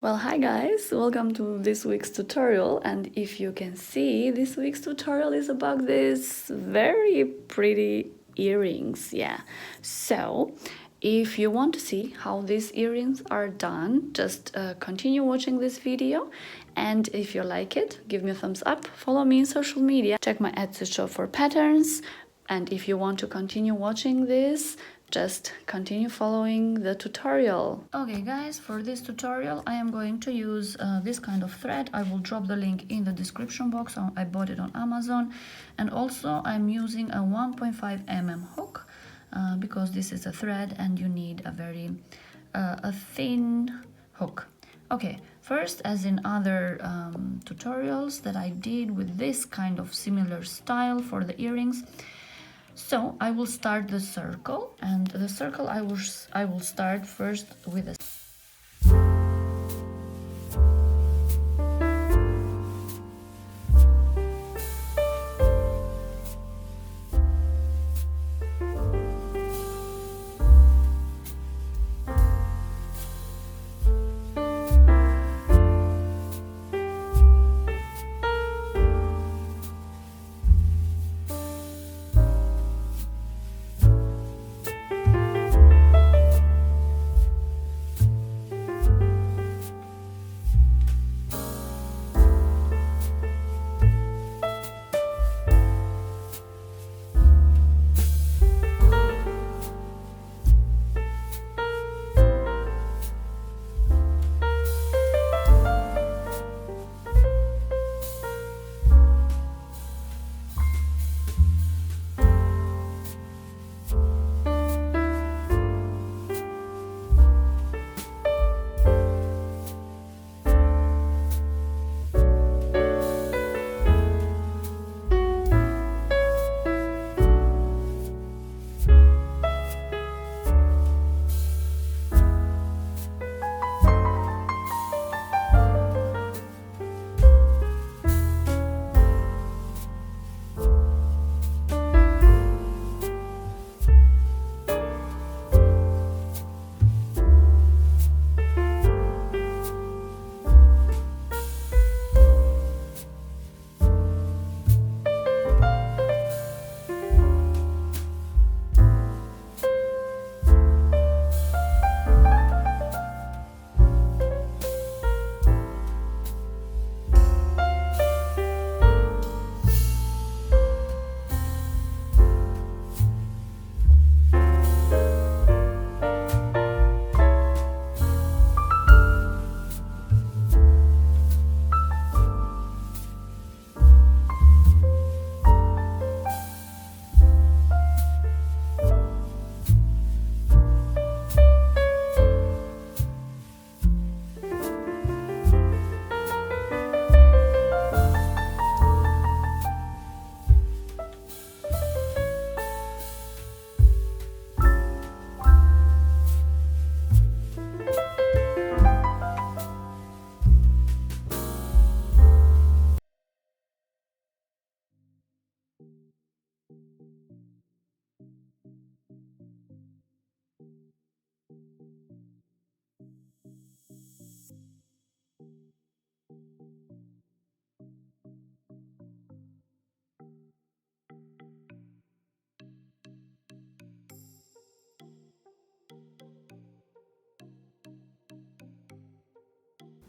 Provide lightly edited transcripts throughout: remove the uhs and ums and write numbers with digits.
Well, hi guys, welcome to this week's tutorial, and if you can see, this week's tutorial is about these very pretty earrings. So if you want to see how these earrings are done, just continue watching this video, and if you like it, give me a thumbs up, follow me in social media, check my Etsy shop for patterns, and if you want to continue watching this, just continue following the tutorial. Okay guys, for this tutorial I am going to use this kind of thread. I will drop the link in the description box. I bought it on Amazon, and also I'm using a 1.5 mm hook because this is a thread and you need a very a thin hook. Okay, first, as in other tutorials that I did with this kind of similar style for the earrings, so I will start the circle, and the circle I will start first with a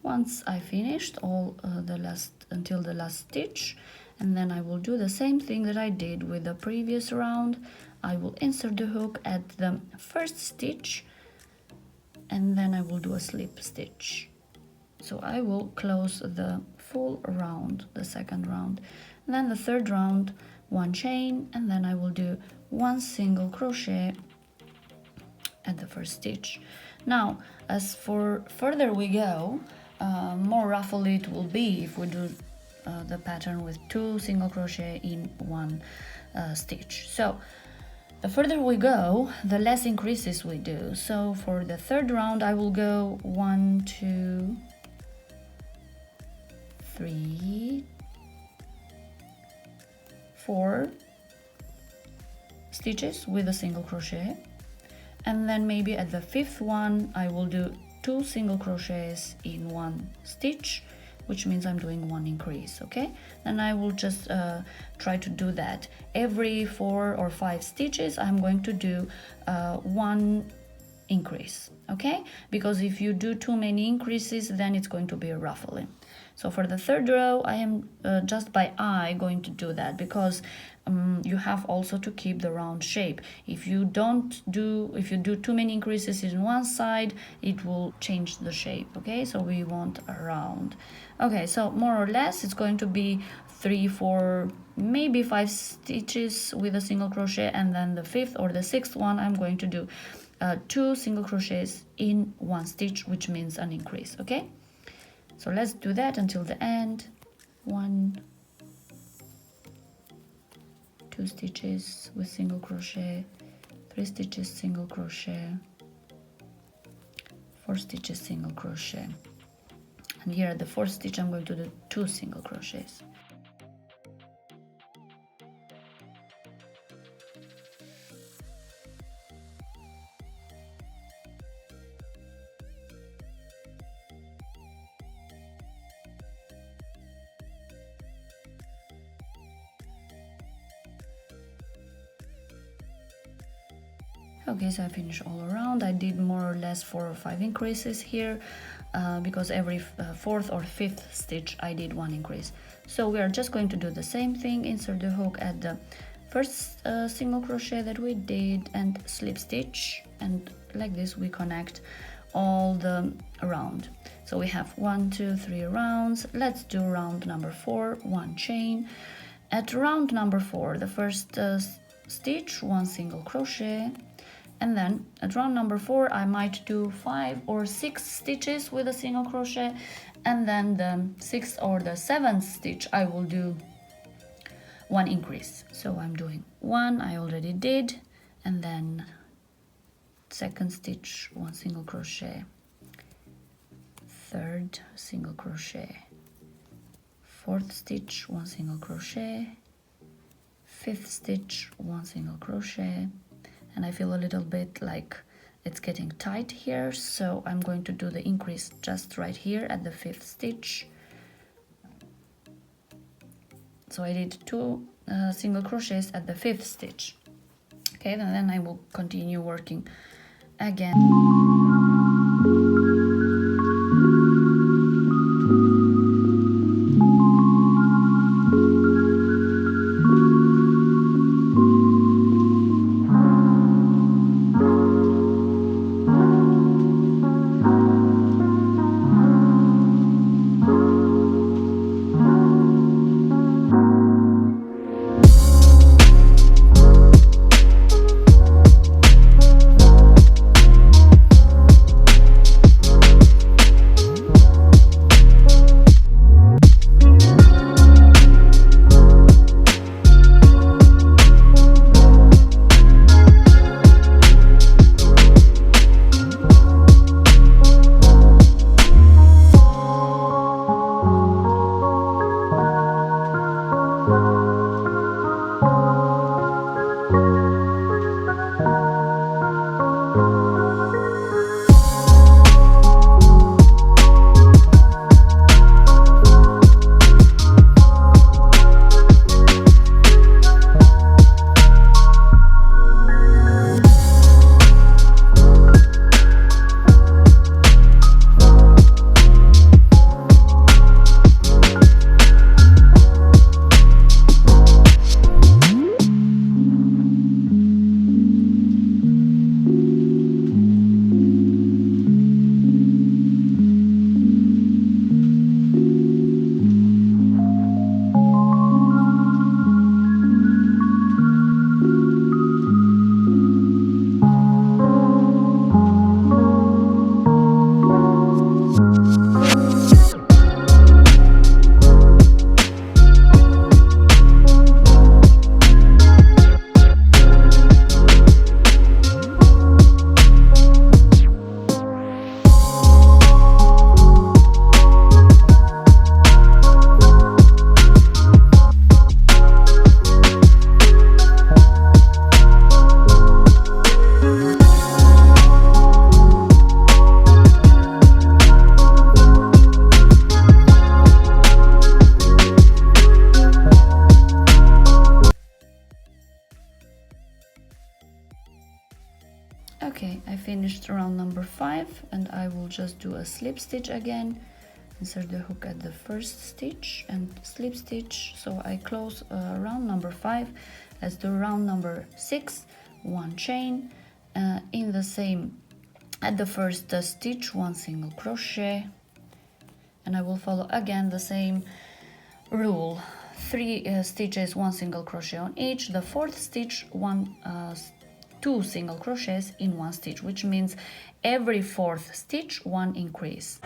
Once I finished all until the last stitch, and then I will do the same thing that I did with the previous round. I will insert the hook at the first stitch, and then I will do a slip stitch. So I will close the full round, the second round, and then the third round, one chain, and then I will do one single crochet at the first stitch. Now, as for further we go, more ruffly it will be if we do the pattern with 2 single crochet in one stitch. So the further we go, the less increases we do. So for the third round I will go 1, 2, 3, 4 stitches with a single crochet, and then maybe at the fifth one I will do 2 single crochets in one stitch, which means I'm doing 1 increase. Okay, and I will just try to do that every 4 or 5 stitches. I'm going to do 1 increase, okay, because if you do too many increases, then it's going to be a ruffling. So for the 3rd row, I am just by eye going to do that, because you have also to keep the round shape. If you do too many increases in one side, it will change the shape. Okay, so we want a round. Okay, so more or less it's going to be 3, 4, maybe 5 stitches with a single crochet, and then the 5th or the 6th one I'm going to do 2 single crochets in one stitch, which means an increase. Okay, so let's do that until the end. 1, 2 stitches with single crochet, 3 stitches single crochet, 4 stitches single crochet, and here at the 4th stitch I'm going to do 2 single crochets. Okay, so I finished all around. I did more or less 4 or 5 increases here, because every 4th or 5th stitch I did 1 increase. So we are just going to do the same thing. Insert the hook at the 1st single crochet that we did and slip stitch, and like this we connect all the round. So we have 1, 2, 3 rounds. Let's do round number 4, 1 chain. At round number 4, the 1st stitch, 1 single crochet, and then at round number 4 I might do 5 or 6 stitches with a single crochet, and then the 6th or the 7th stitch I will do 1 increase. So I'm doing 1, I already did, and then 2nd stitch, 1 single crochet, 3rd single crochet, 4th stitch, 1 single crochet, 5th stitch, 1 single crochet, and I feel a little bit like it's getting tight here, so I'm going to do the increase just right here at the 5th stitch. So I did 2 single crochets at the 5th stitch. Okay, and then I will continue working again. 5, and I will just do a slip stitch again, insert the hook at the first stitch and slip stitch. So I close round number 5. Let's do round number 6, 1 chain, in the same, at the first stitch 1 single crochet, and I will follow again the same rule, 3 stitches, 1 single crochet on each. The 4th stitch, 2 single crochets in 1 stitch, which means every 4th stitch 1 increase.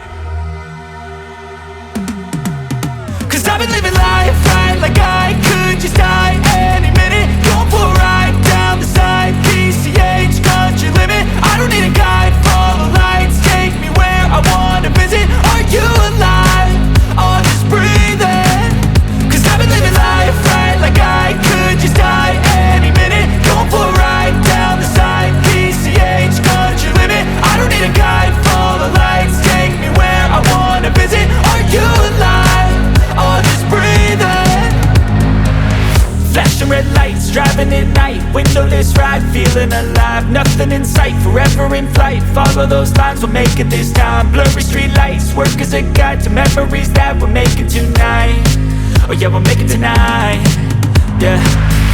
Cause I've been living life right like I could just die any minute. Going for a ride down the side, PCH, country limit. I don't need a guide, follow lights, take me where I wanna visit. Are you alive? Or just breathing? Cause I've been living life right like I could just die any minute. Going for a ride down the side, PCH, country limit. I don't need a guide, follow lights, take me where I wanna visit. Are you alive? Or just breathing? Flashing red lights, driving at night, windowless ride, feeling alive. Nothing in sight, forever in flight. Follow those lines, we'll make it this time. Blurry street lights, work as a guide to memories that we're making tonight. Oh yeah, we'll make it tonight. Yeah,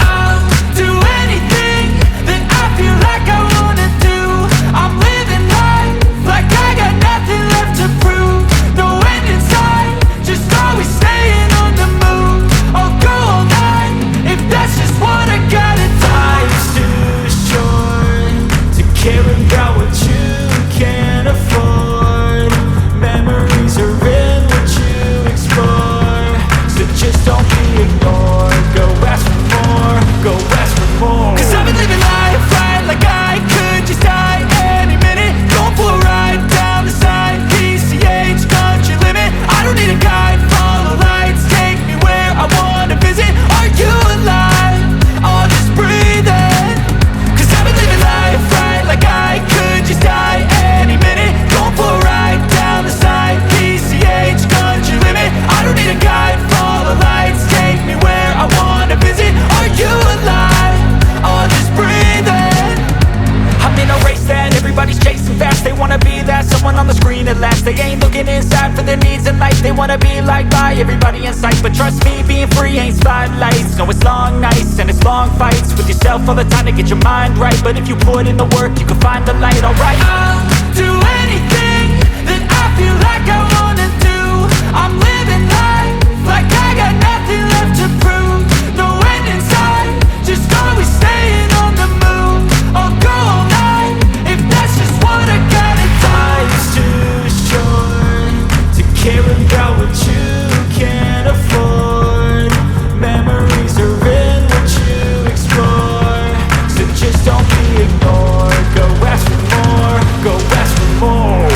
I'll do anything that I feel like I wanna do. I'm living life like I got nothing left to prove. No end in sight, just always staying on the move. I'll go all night if that's just what I gotta do. Life's too short to care about what you can't afford. Memories are in what you explore, so just don't be ignored. Go ask for more, go ask for more. Cause I've been living life right like I could just die any minute. Going for a ride down the side, PCH, country limit. I don't need a guide, follow lights, take me where I wanna visit. Are you alive? Or just breathing? Cause I've been living life right like I could just die any minute. Going for a ride down the side, PCH, country limit. I don't need a guide, follow lights, take me where I wanna visit. Are you alive? Or just breathing? I'm in a race that everybody's chasing fast. They wanna be that someone on the screen at last. They ain't looking inside for their needs in life. They wanna be liked by everybody in sight. But trust me, being free ain't spotlights. No, it's long nights and it's long fights with yourself all the time to get your mind right. But if you put in the work, you can find the light, alright. I'll do anything that I feel like I wanna do. I'm living life like I got nothing left to prove. No end in sight, just always staying on the move. I'll go all night if that's just what I gotta do. Life's too short to care about what you can't afford. Memories are in what you explore, so just don't be ignored. Go ask for more, go ask for more.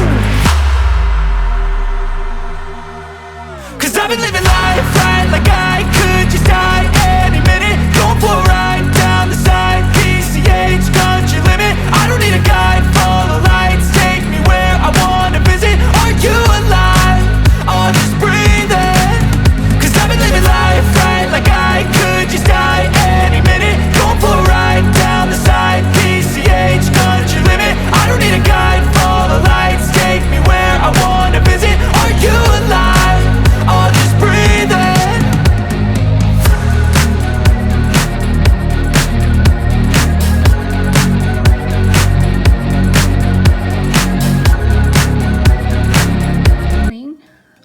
Cause I've been living life right like I could just die any minute. Going for a ride down the side, PCH, country limit. I don't need a guide, follow lights, take me where I wanna visit. Are you alive? Or just breathing? Cause I've been living life right like I could just die any minute. Going for a ride down the side, PCH, country limit. I don't need a guide, follow lights, take me where I wanna visit. Are you alive? Or just breathing?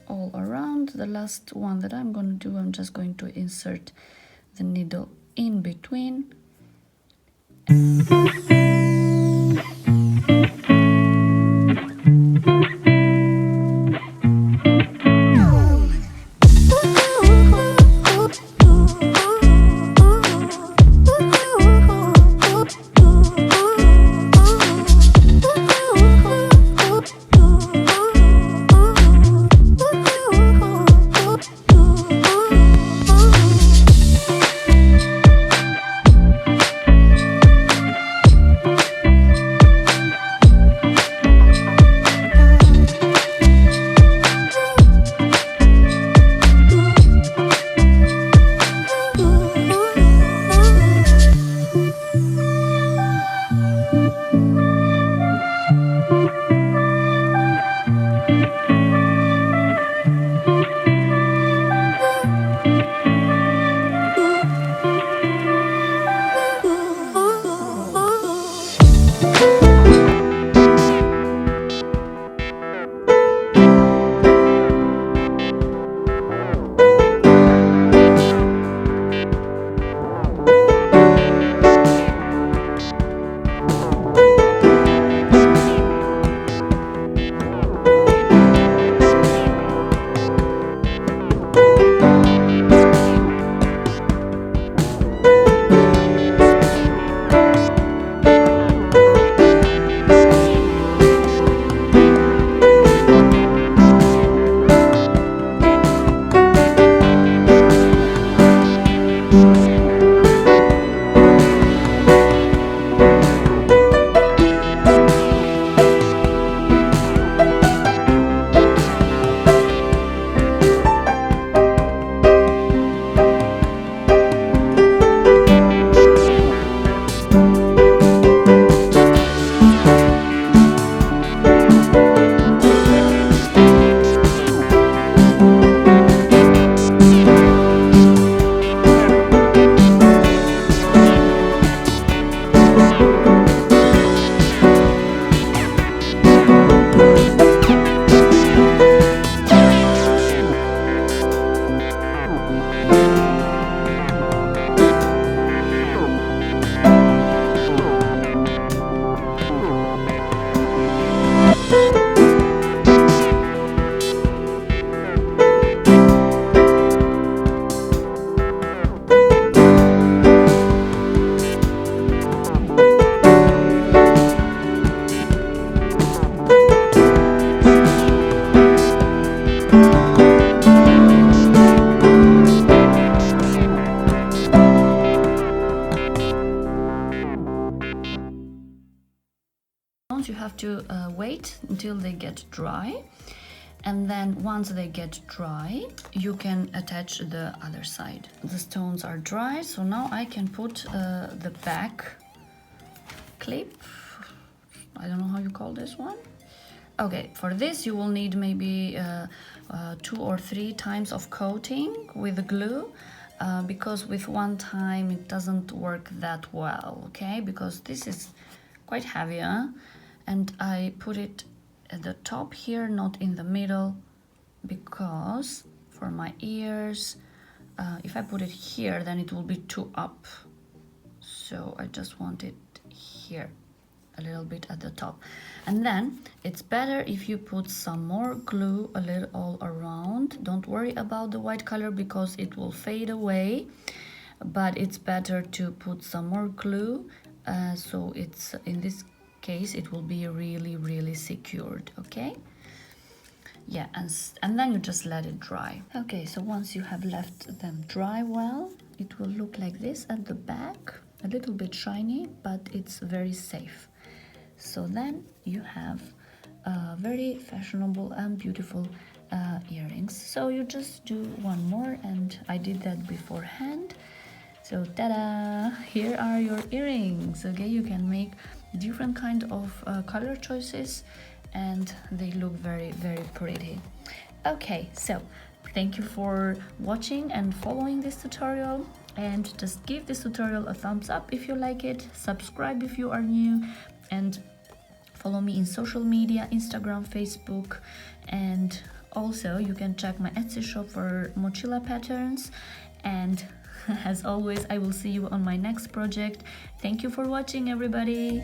All around. The last one that I'm going to do, I'm just going to insert the needle in between. to wait until they get dry, and then once they get dry you can attach the other side. The stones are dry, so now I can put the back clip. I don't know how you call this one. Okay, for this you will need maybe 2 or 3 times of coating with the glue, because with one time it doesn't work that well, okay? Because this is quite heavy, and I put it at the top here, not in the middle, because for my ears, if I put it here then it will be too up, so I just want it here a little bit at the top. And then it's better if you put some more glue a little all around. Don't worry about the white color because it will fade away, but it's better to put some more glue, so it's, in this case, it will be really secured, okay? Yeah, and then you just let it dry. Okay, so once you have left them dry well, it will look like this at the back, a little bit shiny, but it's very safe. So then you have very fashionable and beautiful earrings. So you just do one more, and I did that beforehand. So ta-da! Here are your earrings. Okay, you can make different kind of color choices, and they look very pretty. Okay, so thank you for watching and following this tutorial, and just give this tutorial a thumbs up if you like it, subscribe if you are new, and follow me in social media, Instagram, Facebook, and also you can check my Etsy shop for mochila patterns. And as always, I will see you on my next project. Thank you for watching, everybody.